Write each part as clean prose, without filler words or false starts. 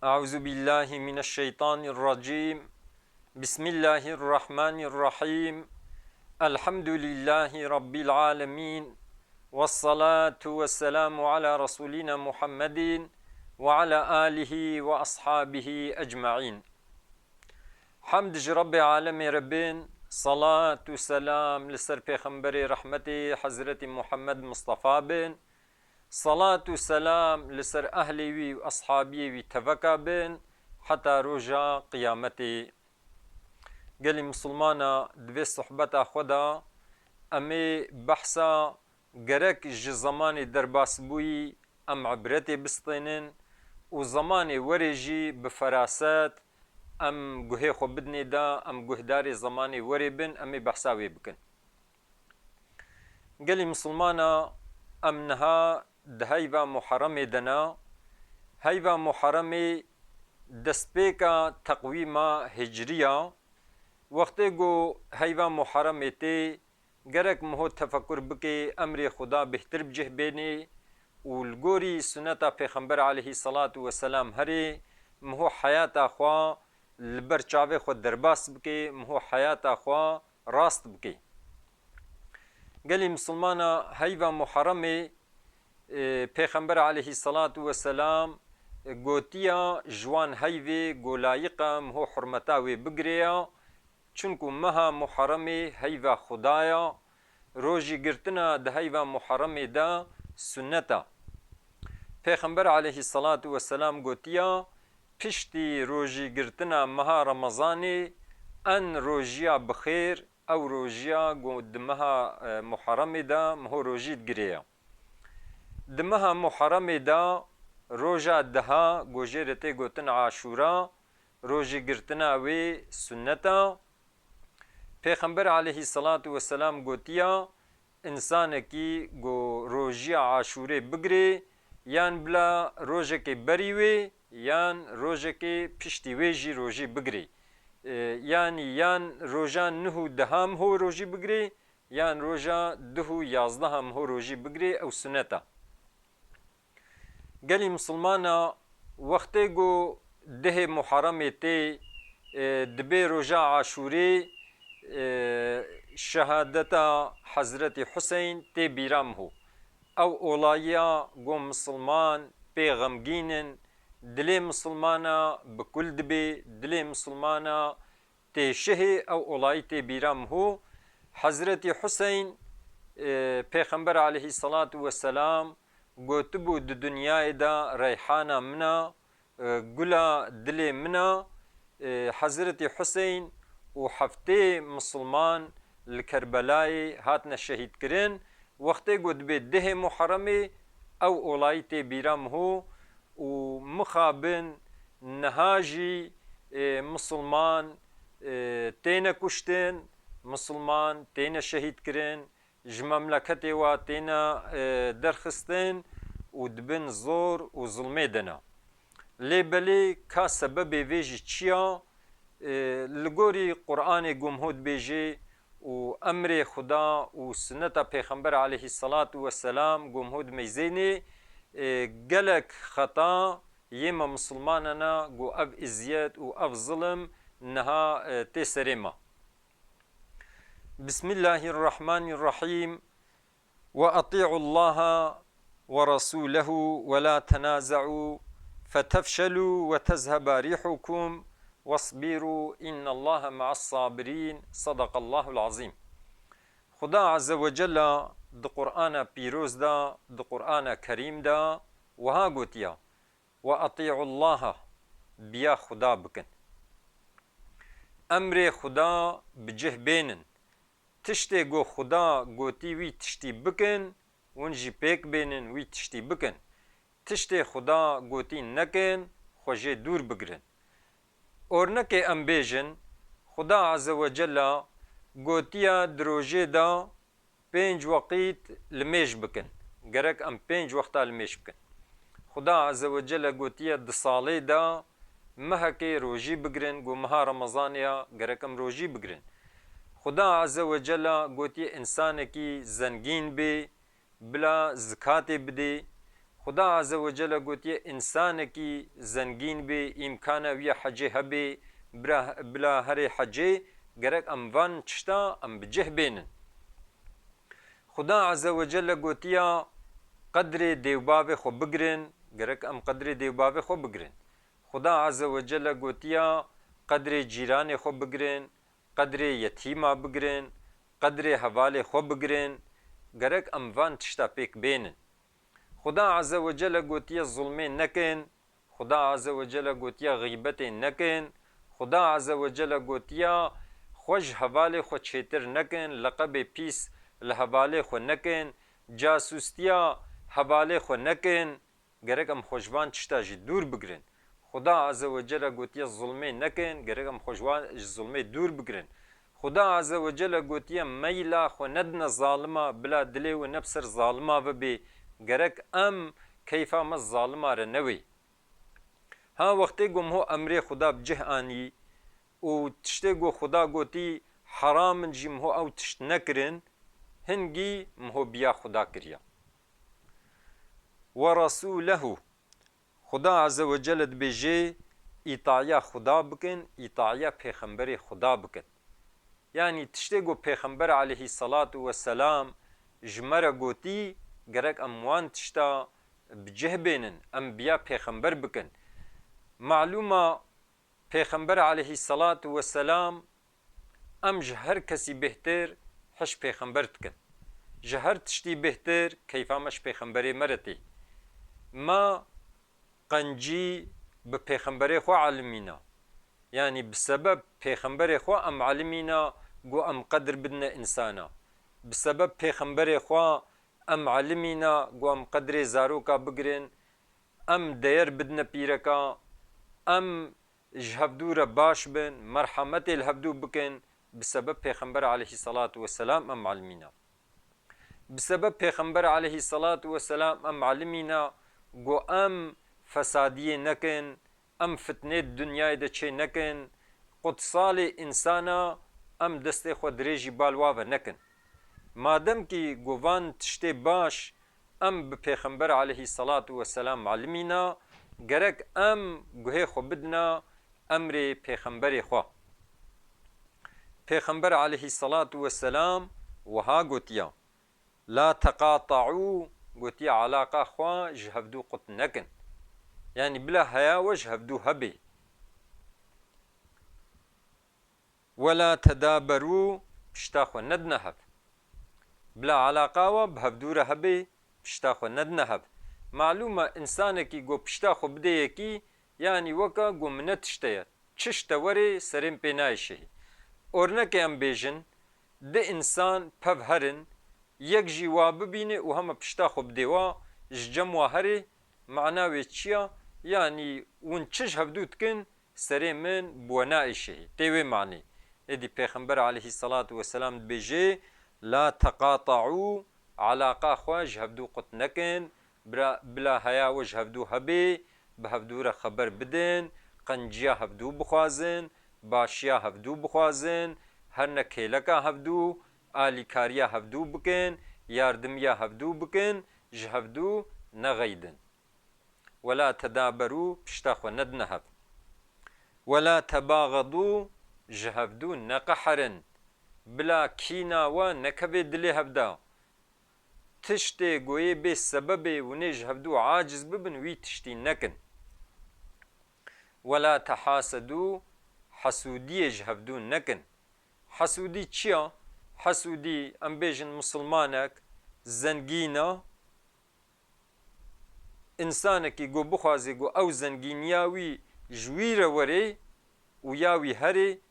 أعوذ بالله من الشيطان الرجيم. بسم الله الرحمن الرحيم. الحمد لله رب العالمين، والصلاة والسلام على رسولنا محمد وعلى آله وأصحابه أجمعين. حمد رب عالم ربين، صلاة والسلام لسر پیغمبر رحمتي حضرت محمد مصطفى بن، صلاة والسلام لسر أهلي وي وأصحابي وي تفكا بن حتى رجا قيامتي. قال مسلمانا دوي صحبتا خدا أمي بحثا گرك زمان درباس بوي أم عبرتي بسطينن و زمان وريجي بفراسات أم گوهي خو بدني دا أم گوهداري زماني وري بن أمي بحثاوي بكن. قال مسلمانا أمنها دهيبا محرمي دنا هيبا محرمي دسبيكا تقويما هجرية وقتی گو هیوا محرم تی گرک مهو تفکر بکی امر خدا بهتر بجه بینی و الگوری سنت پیغمبر علیه الصلاة والسلام هری مهو حیات خوا لبر چاوه خود درباس بکی مهو حیات خوا راست بکی. گلی مسلمانا هیوا محرم پیغمبر علیه الصلاة والسلام گوتیا جوان هیوی گولایقا مهو حرمتاوی بگریا چونکو مها محرمي هيفا خدايا روجي گرتنا ده هيفا محرمي دا سنتا. پیغمبر عليه الصلاة والسلام گوتيا پشتي روجي گرتنا مها رمضاني ان روجيا بخير او روجيا گود مها محرمي دا مهو روجيت گريا. دمها محرمي دا روجا دها گوجيرتي گوتن عاشورا روجي گرتنا وي سنتا. پیغمبر علیه الصلاة والسلام گوتیا انسان کی گو روژی عاشوره بگری یان بلا روژه که بریوی یان روژه که پشتیوی جی روژی بگری یان روژا نهو دهم هو روژی بگری یان روژا دهو یازدهم هو روژی بگری او سنتا. گلی مسلمانا وقتی گو ده محرم تی دبی روژا عاشوره شهادتا حضرت حسین تی بیرام هو او اولایا گو مسلمان پیغمگینن دلی مسلمانا بکل دبی دلی مسلمانا تی شه او اولای تی بیرام هو. حضرت حسین پیغمبر علیه الصلاة والسلام گوتبو د دنیای دا ریحانا منا گلا دلی منا. حضرت حسین و هفته مسلمان لکربلای هاتنا شهید کرن وقتی گود به ده محرمه او اولایت بیرام هو و مخابن نهاجی مسلمان تین کشتن مسلمان تین شهید کرن جمملکت و تین درخستن و دبن زور و ظلمه دنا لیبلی که سبب ویجی چیا لگوری قرآن گمهود بیجی و امر خدا و سنت پیغمبر علیه الصلاة والسلام گمهود میزینی گلک خطا یما مسلماننا گو اف ازیت و اف ظلم نها تسرما. بسم الله الرحمن الرحيم. وأطيعوا الله ورسوله ولا تنازعوا فتفشلوا وتذهب ريحكم واصبروا إن الله مع الصابرين. صدق الله العظيم. خدا عز وجل د قرآن پیروز دا د قرآن کریم دا وها گوتیا وأطيعوا الله بیا خدا بکن امر خدا بجه بینن تشتی گو خدا گوتی وی تشتی بکن ونجی پیک بینن وی تشتی بکن تشتی خدا گوتی نکن خوشه دور بگرن. اورنک ام بیجن خدا عز وجل گوتیا دروجه دا 5 وقت لمیش بکن گرک ام 5 وقتا لمیش بکن. خدا عز وجل گوتیا د ساله دا مهک روجی بگرن گو مها رمضانیا گرک ام روجی بگرن. خدا عز وجل گوتی انسان کی زنگین بی بلا زکات بدی خدا عز وجل گوتیه انسانکی زنگین بی امکانه وی حجه هبی بلا هر حجه گرک ام وان چشتا ام بجه بینن خدا عز وجل گوتیا قدر دیوباب خو بگرن گرک ام قدر دیوباب خو بگرن خدا عز وجل گوتیا قدر جیران خو بگرن قدر یتیما بگرن قدر حواله خو بگرن گرک ام وان چشتا پیک بینن خدا عز وجل گوتیا ظلمه نکن خدا عز وجل گوتیا غیبت نکن خدا عز وجل گوتیا خوش حواله خو چیتر نکن لقب پیس لحواله خو نکن جاسوستیا حواله خو نکن گرک ام خوشوان چشتا جی دور بگرن خدا عز وجل گوتیا ظلمه نکن گرک ام خوشوان ظلمه دور بگرن خدا عز وجل گوتیا میلا خو ندن ظالما بلا دلی و نفسر ظالما و بی گرک ام کیفا مز ظالما را نوی ها وقتی گم هو امر خدا بجه آنی و تشتی گو خدا گوتی حرام جی مهو او تشت نکرن هنگی مهو بیا خدا کریا و رسوله خدا عز وجل بجه اطاعیا خدا بکن اطاعیا پیغمبر خدا بکن یعنی تشتی گو پیغمبر علیه الصلاة والسلام جمره گوتی گرک اموان تشتا بجه بینن ام بیا پیغمبر بکن معلومه پیغمبر علیه الصلاة والسلام ام جهر کسی بهتر حش پیغمبر تکن جهر تشتی بهتر کیفا مش پیغمبری مرتی ما قنجی به پیغمبر خو علمینا یعنی بسبب پیغمبر خو ام علمینا گو ام قدر بدنا انسانا بسبب پیغمبر خو ام علمینا گو ام قدر زاروکا بگرن ام دیر بدنا پیرکا ام جهبدو را باش بن مرحمت الهبدو بکن بسبب پیغمبر علیه الصلاة والسلام ام علمینا بسبب پیغمبر علیه الصلاة والسلام ام علمینا گو ام فسادیه نکن ام فتنه دنیای ده چه نکن قدسال انسانا ام دست خود ریجی بالواو نکن مادم کی گوان تشتی باش ام به پیغمبر علیه الصلاة والسلام علمینا گرک ام گوه خو بدنا امر پیغمبر خو پیغمبر علیه الصلاة والسلام وها گوتیا لا تقاطعوا گوتیا علاقه خو جهبدو قط نکن يعني بلا هيا وجه هبدو هبي ولا تدابروا بشتاخو ندنهب بلا علاقه بهبدور هبي بشتاخو ندنهب معلومه انسانكي گو بشتاخو بديكي يعني وكا گو منتشتيا چشتوري سرم بينايشه اورنك ام بيجن ده انسان پفهرن يك جواب بيني وهم بشتاخو بديوا جموا هري معناوي چيا يعني ونچش هفدو تكن سري من بونائشه تيوي معني ادي پیغمبر عليه الصلاة والسلام بيجي لا تقاطعوا علاقه خواج هفدو قط نكن بلا هيا وج هفدو هبي بهفدو را خبر بدن قنجيا هفدو بخوازن باشيا هفدو بخوازن هر نكيلكا هفدو آلي كاريا هفدو بكن ياردميا هفدو بكن جهفدو نغيدن ولا تدابروا بشتاخو ندنهب ولا تباغضوا جهفدو نقحرن بلا كينا ونكبه دلي هبدا تشتي قوي بي سببي ونيج هبدو عاجز ببن وي تشتي نكن ولا تحاسدوا حسودي جهفدو نكن حسودي چيا حسودي ام بيجن مسلمانك زنگينا انسانكي گو بخوازي گو او زنگينياوي جويره وري وياوي هري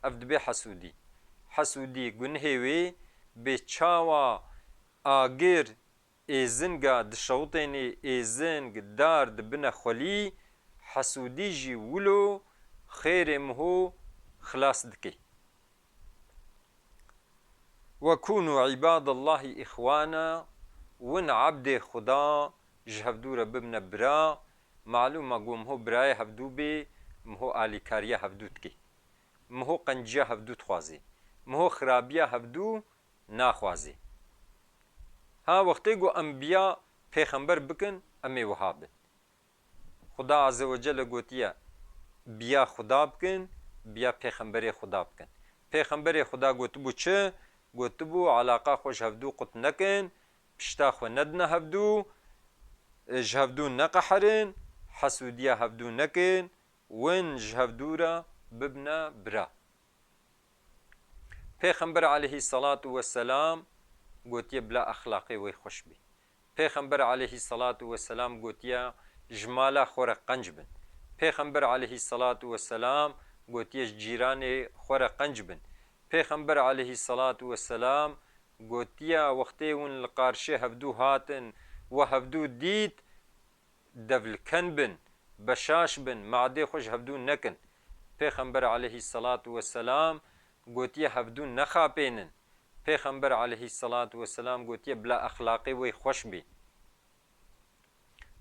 افد بي حسودي حسودي گنهوي بچاوا آگر ایزنگا دشوطینی ایزنگ دار دبنه خلی حسودی جی ولو خیر مهو خلاص دکی وكونوا عباد الله إخوانا ون عبد خدا جهفدو رب ابن برا معلومة قوم هو براي هفدو بي مهو آلي كاريا هفدو تكي مهو قنجيا هفدو تخوازي مهو خرابيا هفدو ناخوازي ها وقتی گو انبیا پیغمبر بکن ئەمێ وها بن. خدا عەزە وەجەل گوتیە بیا خدا بکن، بیا پێغەمبەرێ خدا بکن. پێغەمبەرێ خدا گوتبوو چ؟ گوتبوو عەلاقا خۆ ji hevdû qut nekin, pişta xwe nedine hevdû, ji hevdû neqeherin, hesûdiya hevdû nekin, win ji hevdû re bibne bira. Pêxember aleyhissalatu vesselam gotiye bila exlaqê wê xweş bî. Pêxember aleyhissalatu vesselam gotiye ji mala xwe re qenc bin. Pêxember aleyhissalatu vesselam gotiye ji cîranê xwe re qenc bin. Pêxember aleyhissalatu vesselam gotiye wextê hûn li qarşê hevdû hatin we hevdû dît devlken bin, beşaş bin, madê xwe ji hevdû nekin. Pêxember aleyhissalatu vesselam gotiye hevdû nexapênin. Pêxember aleyhissalatu vesselam gotiye bila exlaqê wê xweş bî.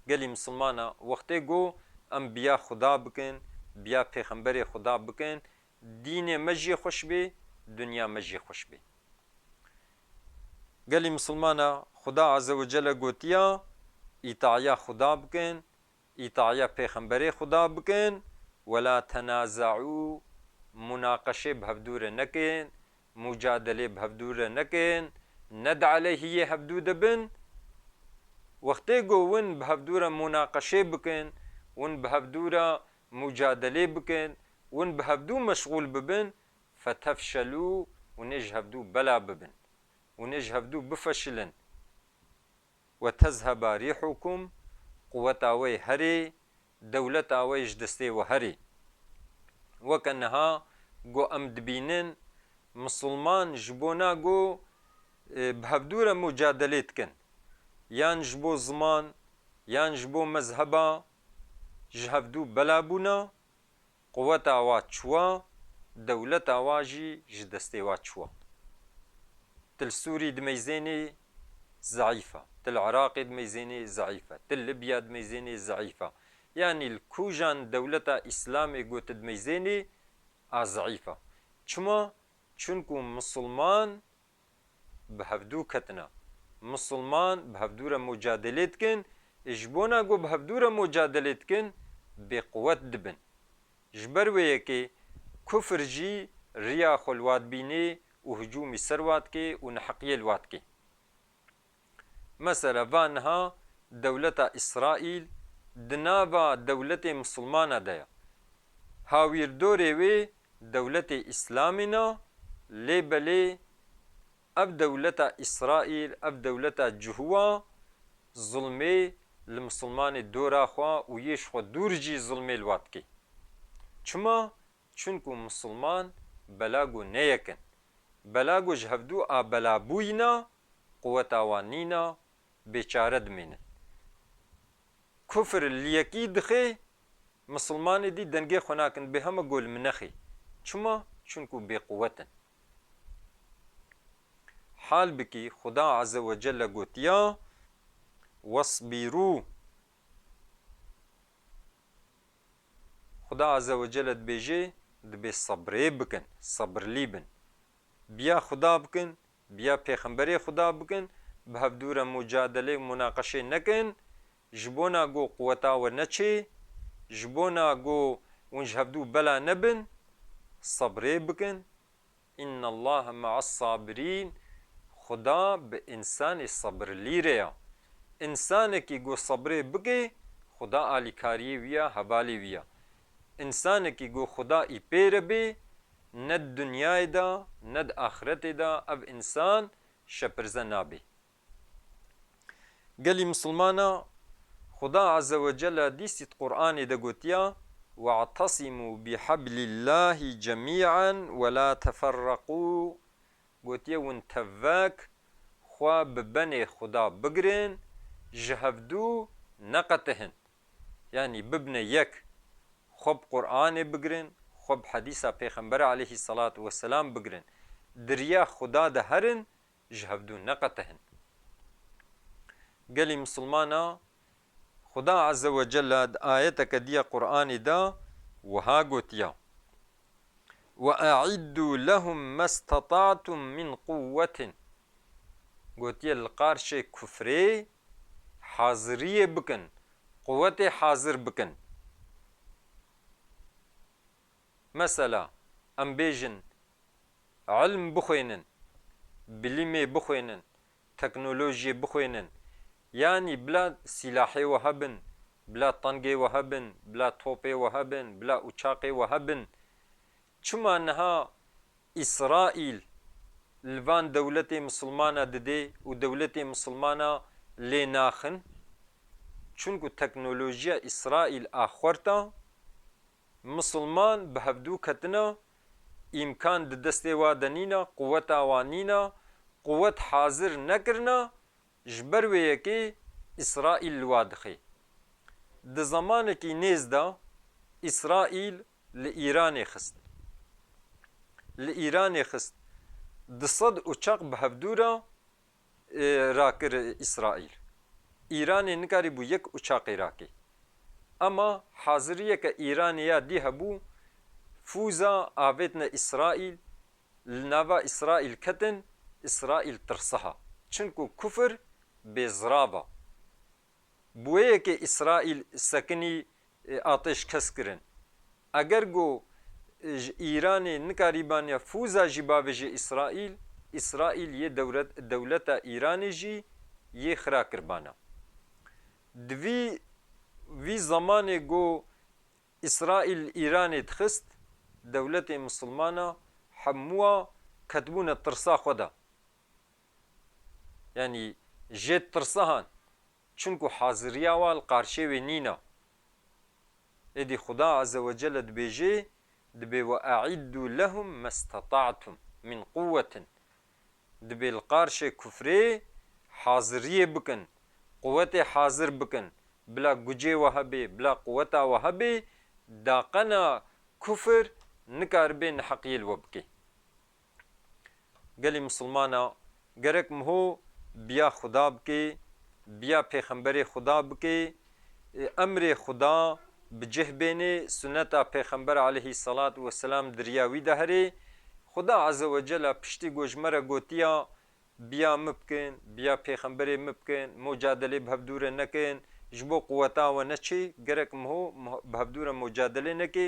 Gelî misilmana wextê got em biya xuda bikin, biya pêxemberê xuda bikin, dînê me jî xweş bê, dünya me jî xweş bê. Gelî misilmana Xuda Azze ve Celle gotiya îtaya xuda bikin, îtaya pêxemberê xuda bikin, وَلَا تَنَازَعُوا munaqeşê bi hevdû re nekin, mucadelê bi hevdû re nekin, ned aleyhiyê hevdû dibin. Wextê got win bi hevdû re munaqeşê bikin, win bi hevdû re mucadelê bikin, win bi hevdû meşğûl bibin, fetefşelû hûnê ji hevdû bela bibin, hûnê ji hevdû bifeşilin. Ve tezheba rîhukum quweta wê herê, dewleta wê ji destê we herê. Weke niha got em dibînin misilman ji bo na got bi hevdû re mucadelê dikin, yan ji bo ziman, yan ji bo mezheba ji hevdû bela bûna, quweta wa çûwa, dewleta wa jî ji destê wa çûwa. Til Sûrî di meyzênê zayîfa, til Iraqê di meyzênê zayîfa, til Libya di meyzênê zayîfa. Yani li kujan dewleta İslamê got di meyzênê a zayîfa. Çima? Çunku misilman bi hevdû ketine. Misilman bi hevdû re mucadelê dikin, ji bo na got bi hevdû re mucadelê dikin, bêquwet dibin. Ji ber wê yekê kufr jî riya xwe li wat bînê û hicûmî ser wat kê û neheqiyê li wat kê. Mesela va niha dewleta İsraîl di nava dewletê misilmana de ye. Hawîrdorê wê dewletê İslamê na, lêbelê ev dewleta İsraîl, ev dewleta cihûwa zilmê li misilmanê dora xwe û yê ji xwe dûr jî zilmê li wat kê. Çima? Çunku misilman bela got neyekin. Bela got ji hevdû a belabûyîna, quweta wan nîna, bêçare dimênin. Kufr li yekî dixê, misilmanê dî dengê xwe nakin bê heme got li min nexê. Çima? Çunku bêquwetin. Hal bikî Xuda Azze ve Celle gotiya وَاصْبِرû. Xuda Azze ve Celle dibêje dibê sabrê bikin, sabrlî bin. Biya xuda bikin, biya pêxemberê xuda bikin, bi hevdû re mucadelê munaqeşê nekin, ji bo na got quweta we neçê, ji bo na got hûn ji hevdû bela nebin, sabrê bikin. İnna Allahe ma'as sabirîn. Xuda bi însanê sabrlî re ya. İnsanekî got sabrê bike, Xuda alîkariyê wî ya, hebalê wî ya. İnsanekî got Xuda î pê re bê, ne di dunyayê da, ne di axiretê da ev însan şepirze nabe. Gelî misilmana Xuda Azze ve Celle dîsî di Qur'anê de gotiya وَاعْتَصِمُوا بِحَبْلِ اللّٰهِ جَمِيعًا وَلَا تَفَرَّقُوا. Gotiye hûn tevvek xwe bi benê Xuda bigirin, ji hevdû neqetihin. Yani bibne yek, xwe bi Qur'anê bigirin, xwe bi hedîsa Pêxemberê aleyhissalatu vesselam bigirin. Diriya Xuda de herin, ji hevdû neqetihin. Gelî misilmana Xuda Azze ve Celle di ayeteke diya Qur'anê da wiha gotiya وَاَعِدُّوا لَهُمْ مَا اسْتَطَعْتُمْ مِنْ قُوَّةٍ. Gotiye li qarşê kufrê حاضریه بکن قوت حاضر بکن مثلا ام بیجن علم بخوینن بلیم بخوینن تکنولوژی بخوینن يعني بلا سلاحي وهبن بلا طنقي وهبن بلا توبي وهبن بلا أوشاقي وهبن چما نها إسرائيل لفان دولتي مسلمانة ددي و دولتي مسلمانة لناخن چونكو تكنولوجيا إسرائيل آخورتا مسلمان بهفدو كتنا إمكان دستي وادنينا قوة آوانينا قوة حاضر نكرنا جبر ويكي إسرائيل الوادخي ده زمانك نيزدا إسرائيل لإيران خست لإيران خست دصد أوچاق بهفدورا راكر إسرائيل إيران نكاري بو يك أوچاق راكي أما حاضرية كإيرانيا دي هبو فوزا آفتنا إسرائيل لنافا إسرائيل كتن إسرائيل ترسها چونكو كفر بزرابا بويه که اسرائیل سکنی آتش کس کرن اگر گو ایران نکاریبان یا فوزا جبابه جی اسرائیل یه دولت ایرانی جی یه خرا کربانا دوی زمان گو اسرائیل ایران دخست دولت مسلمانا حموه کتبون ترسا خدا يعني جيت ترسهان چونكو حاضريا والقارشي ونينا ادي خدا عز وجل دبيجي دبي وأعدوا لهم ما استطعتم من قوة دبي القارشي كفري حاضرية بكن قوة حاضر بكن بلا جوجي وهبي بلا قوة وهبي داقنا كفر نكاربي نحقي الوبكي قالي مسلمانا قرك مهو بیا خدا بکی بیا پیغمبر خدا بکی امر خدا بجه بینه سنت پیغمبر علیه الصلاة والسلام دریاوی دهره خدا عز وجل پشتی گوشمره گوتیا بیا مبکن بیا پیغمبر مبکن مجادله بهبدور نکن جبو قوتا و نچی گرک مهو بهبدور مجادله نکی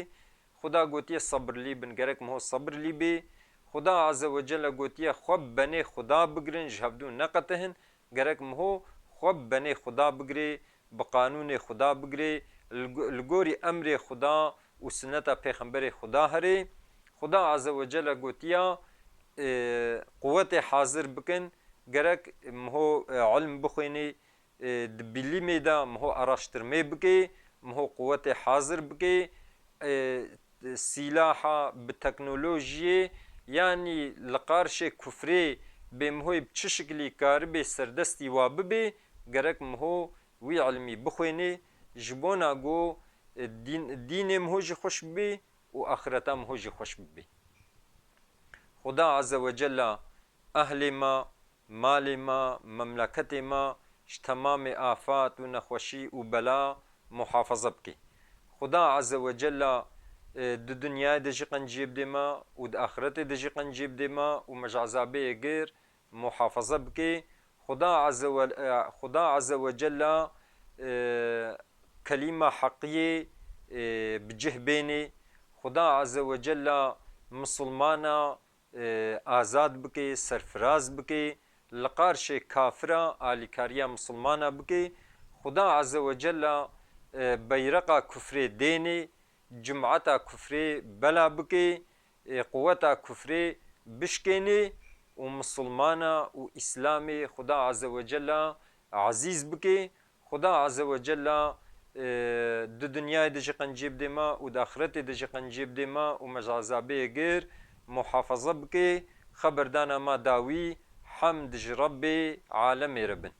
خدا گوتیا صبر لی بن گرک مهو صبر لی بی خدا عز وجل گوتیا خوب بنی خدا بگرن جهبدو نقتهن گرک مهو خوب بنی خدا بگری بقانون خدا بگری لگوری امر خدا و سنت پیغمبر خدا هری خدا عز وجل گوتیا قوت حاضر بکن گرک مهو علم بخوینی دبیلی میدا مهو araştırma بکی مهو قوت حاضر بکی سلاحا بتکنولوژی يعني لقارش كفري بمهوي بچه شكلي كاربي سردستي واببي گرك مهو وي علمي بخويني جبونا گو دين مهو جي خوش بي و آخرتا مهو جي خوش بي خدا عز وجل أهل ما مال ما مملكت ما تمام آفات و نخوشي و بلا محافظة بكي خدا عز وجل د دنیا د جقن جيب دما و د آخرت د جقن جيب دما و مجعزابه غير محافظه بكي خدا عز وجل كلمة حقية بجه بيني خدا عز وجل مسلمانا آزاد بكي سرفراز بكي لقارش كافرة آلكاريا مسلمانا بكي خدا عز وجل بيرقا كفر ديني جمعتا كفري بلا بكي قوتا كفري بشكيني ومسلمانا وإسلامي خدا عز وجل عزيز بكي خدا عز وجل د دنيا دجي قنجيب دما و د آخرت دجي قنجيب دما و مجازابي غير محافظة بكي خبردانا ما داوي حمد ربي عالمي ربن